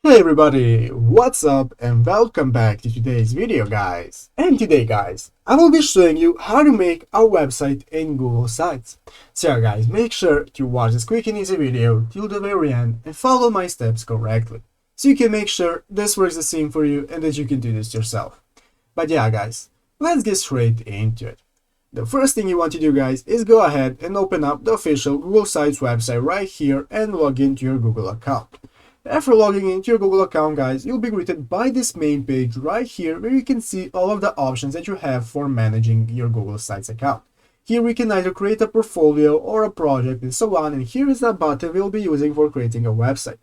Hey everybody, what's up and welcome back to today's video guys. And today guys, I will be showing you how to make a website in Google Sites. So guys, make sure to watch this quick and easy video till the very end and follow my steps correctly. So you can make sure this works the same for you and that you can do this yourself. But yeah guys, let's get straight into it. The first thing you want to do guys is go ahead and open up the official Google Sites website right here and log into your Google account. After logging into your Google account guys, you'll be greeted by this main page right here where you can see all of the options that you have for managing your Google Sites account. Here we can either create a portfolio or a project and so on, and here is the button we'll be using for creating a website.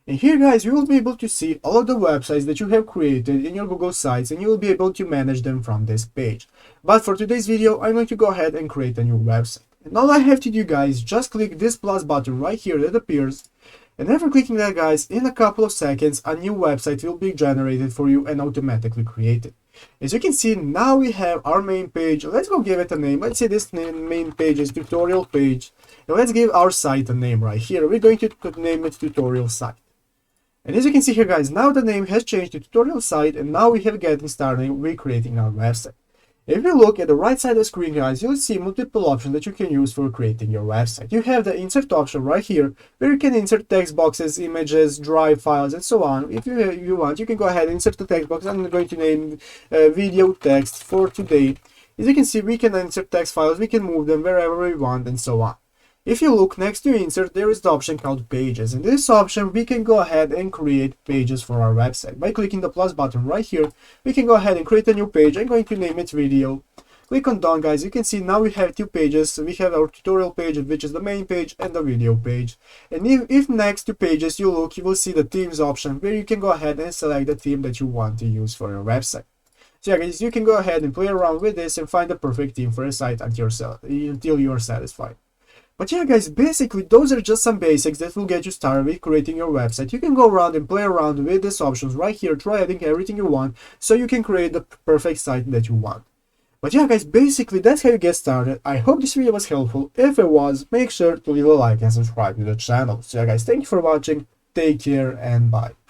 And here guys, you will be able to see all of the websites that you have created in your Google Sites and you will be able to manage them from this page. But for today's video, I'm going to go ahead and create a new website. And all I have to do guys, just click this plus button right here that appears. And after clicking that guys, in a couple of seconds, a new website will be generated for you and automatically created. As you can see, now we have our main page. Let's go give it a name. Let's say this main page is tutorial page. And let's give our site a name right here. We're going to name it tutorial site. And as you can see here guys, now the name has changed to tutorial site and now we have getting started recreating our website. If you look at the right side of the screen guys, you'll see multiple options that you can use for creating your website. You have the insert option right here where you can insert text boxes, images, drive files and so on. If you want, you can go ahead and insert the text box. I'm going to name video text for today. As you can see, we can insert text files, we can move them wherever we want and so on. If you look next to insert, there is the option called pages. In this option, we can go ahead and create pages for our website. By clicking the plus button right here, we can go ahead and create a new page. I'm going to name it video. Click on done guys. You can see now we have two pages. We have our tutorial page, which is the main page, and the video page. And if next to pages you look, you will see the themes option where you can go ahead and select the theme that you want to use for your website. So yeah guys, you can go ahead and play around with this and find the perfect theme for your site until you are satisfied. But yeah guys, basically those are just some basics that will get you started with creating your website. You can go around and play around with these options right here, try adding everything you want so you can create the perfect site that you want. But yeah guys, basically that's how you get started. I hope this video was helpful. If it was, make sure to leave a like and subscribe to the channel. So yeah guys, thank you for watching, take care and bye.